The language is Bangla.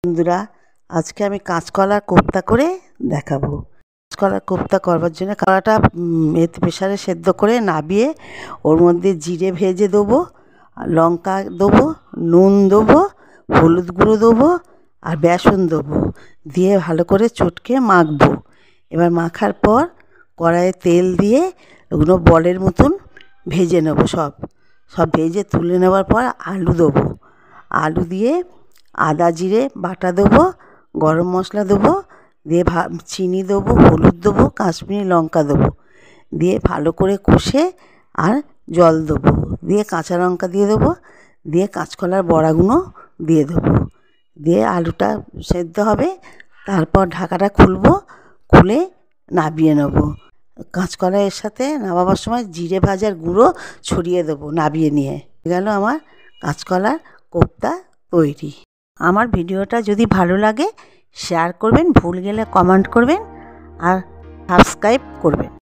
বন্ধুরা, আজকে আমি কাঁচকলার কোপ্তা করে দেখাবো। কাঁচকলার কোপ্তা করবার জন্য কলাটা প্রেসারে সেদ্ধ করে নাবিয়ে ওর মধ্যে জিরে ভেজে দেবো, লঙ্কা দেবো, নুন দেবো, হলুদ গুঁড়ো দেবো আর বেসন দেবো, দিয়ে ভালো করে চটকে মাখবো। এবার মাখার পর কড়াইয়ে তেল দিয়ে ওগুলো বলের মতন ভেজে নেবো। সব ভেজে তুলে নেওয়ার পর আলু দেবো। আলু দিয়ে আদা জিরে বাটা দেবো, গরম মশলা দেবো, দিয়ে চিনি দেবো, হলুদ দেবো, কাশ্মীরি লঙ্কা দেবো, দিয়ে ভালো করে কষে আর জল দেবো, দিয়ে কাঁচা লঙ্কা দিয়ে দেবো, দিয়ে কাঁচকলার বড়াগুলো দিয়ে দেবো, দিয়ে আলুটা সেদ্ধ হবে। তারপর ঢাকাটা খুলে নাবিয়ে নেবো। কাঁচকলা এর সাথে নামাবার সময় জিরে ভাজার গুঁড়ো ছড়িয়ে দেবো নাবিয়ে নিয়ে। গেল আমার কাঁচকলার কোপ্তা তৈরি। আমার ভিডিওটা যদি ভালো লাগে শেয়ার করবেন, ভুল গেলে কমেন্ট করবেন আর সাবস্ক্রাইব করবেন।